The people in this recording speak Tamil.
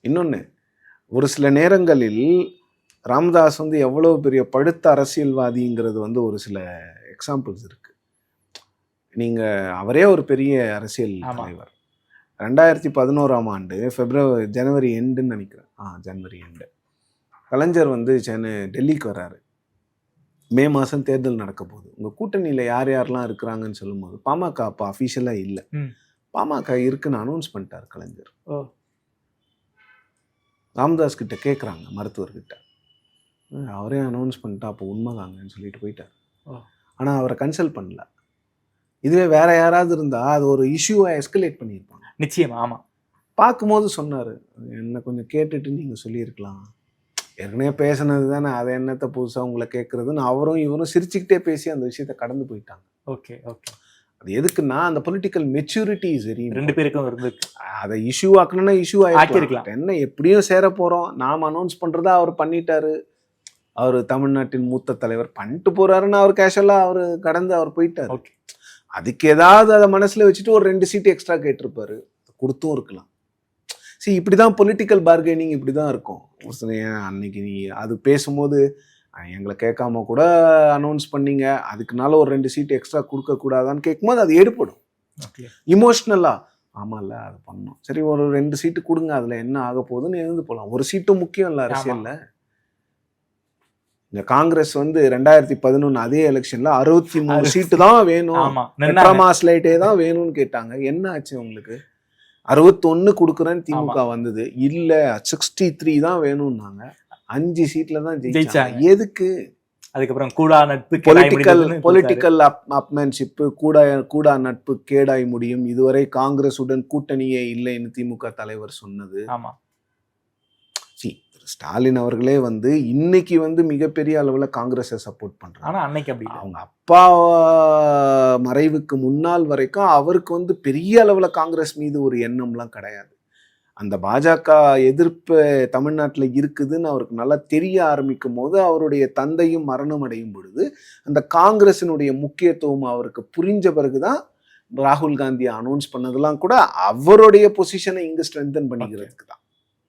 இன்னொன்று, ஒரு சில நேரங்களில் ராமதாஸ் வந்து எவ்வளோ பெரிய படுத்த அரசியல்வாதிங்கிறது வந்து ஒரு சில எக்ஸாம்பிள்ஸ் இருக்கு. நீங்கள் அவரே ஒரு பெரிய அரசியல் தலைவர். 2011ஆம் ஆண்டு ஜனவரி எண்டுன்னு நினைக்கிறேன். ஜனவரி எண்டு கலைஞர் வந்து டெல்லிக்கு வர்றாரு. மே மாதம் தேர்தல் நடக்க போகுது. உங்கள் கூட்டணியில் யார் யாரெல்லாம் இருக்கிறாங்கன்னு சொல்லும்போது பாமக அப்போ அஃபிஷியலாக இல்லை. பாமக இருக்குன்னு அனௌன்ஸ் பண்ணிட்டார் கலைஞர். ராமதாஸ் கிட்ட கேட்குறாங்க, மருத்துவர்கிட்ட. அவரே அனௌன்ஸ் பண்ணிட்டா அப்போ உண்மைதாங்கன்னு சொல்லிட்டு போயிட்டார். ஆனால் அவரை கன்சல்ட் பண்ணல. இதுவே வேற யாராவது இருந்தால் அது ஒரு இஷ்யூவை எஸ்கலேட் பண்ணியிருப்பாங்க. நிச்சயமா. ஆமாம். பார்க்கும்போது சொன்னார், என்னை கொஞ்சம் கேட்டுட்டு நீங்கள் சொல்லியிருக்கலாம், ஏற்கனவே பேசினது தானே, அதை என்னத்தை புதுசாக உங்களை கேட்குறதுன்னு அவரும் இவரும் சிரிச்சுக்கிட்டே பேசி அந்த விஷயத்தை கடந்து போயிட்டாங்க. Okay okay. அது எதுக்குன்னா அந்த பொலிட்டிக்கல் மெச்சூரிட்டி இஸ் வெரி, ரெண்டு பேருக்கும் இருந்துருக்கு. அதை இஷ்யூ ஆக்கணும்னா இஷ்யூ ஆக்கிருக்கலாம். என்ன எப்படியும் சேர போகிறோம், நாம் அனௌன்ஸ் பண்ணுறதா அவர் பண்ணிட்டாரு. அவர் தமிழ்நாட்டின் மூத்த தலைவர் பண்ணிட்டு போகிறாருன்னு அவர் கேஷுவலாக அவர் கடந்து அவர் போயிட்டார். ஓகே. அதுக்கு ஏதாவது அதை மனசில் வச்சுட்டு ஒரு 2 சீட்டு எக்ஸ்ட்ரா கேட்டிருப்பாரு, கொடுத்தும் இருக்கலாம். சரி, இப்படி தான் பொலிட்டிக்கல் பார்கெனிங் இப்படி தான் இருக்கும். அன்னைக்கு நீ அது பேசும்போது எங்களை கேட்காம கூட அனௌன்ஸ் பண்ணீங்க, அதுக்குனால ஒரு 2 சீட்டு எக்ஸ்ட்ரா கொடுக்கக்கூடாதான்னு கேட்கும்போது அது எடுப்படும் இமோஷ்னலாக. ஆமாம்ல, அது பண்ணோம், சரி ஒரு 2 சீட்டு கொடுங்க, அதில் என்ன ஆக போகுதுன்னு எழுந்து போகலாம். ஒரு சீட்டும் முக்கியம் இல்லை அரசியலில். இந்த காங்கிரஸ் வந்து 2011 அதே எலெக்ஷன்ல 63 சீட்டு தான் வேணும், ஸ்லைட்டே தான் வேணும்னு கேட்டாங்க. என்ன ஆச்சு உங்களுக்கு? 61 கொடுக்குறேன்னு திமுக வந்தது, இல்ல 63 தான் வேணும்னாங்க. 5 சீட்ல தான் ஜெயிச்சாங்க. எதுக்கு? அதுக்கப்புறம் கூடா நட்பு, பொலிட்டிக்கல் அப்மேன்ஷிப், கூடா நட்பு கேடாய் முடியும், இதுவரை காங்கிரசுடன் கூட்டணியே இல்லைன்னு திமுக தலைவர் சொன்னது. ஆமா. ஸ்டாலின் அவர்களே வந்து இன்னைக்கு வந்து மிகப்பெரிய அளவில் காங்கிரஸை சப்போர்ட் பண்றாங்க. ஆனா அன்னைக்கு அப்படி அவங்க அப்பா மறைவுக்கு முன்னால் வரைக்கும் அவருக்கு வந்து பெரிய அளவில் காங்கிரஸ் மீது ஒரு எண்ணம்லாம் கிடையாது. அந்த பாஜக எதிர்ப்பு தமிழ்நாட்டில் இருக்குதுன்னு அவருக்கு நல்லா தெரிய ஆரம்பிக்கும் போது, அவருடைய தந்தையும் மரணம் அடையும் பொழுது அந்த காங்கிரசினுடைய முக்கியத்துவம் அவருக்கு புரிஞ்ச பிறகுதான் ராகுல் காந்தியை அனௌன்ஸ் பண்ணதெல்லாம் கூட அவருடைய பொசிஷனை இங்கு ஸ்ட்ரென்தன் பண்ணிக்கிறதுக்கு தான்.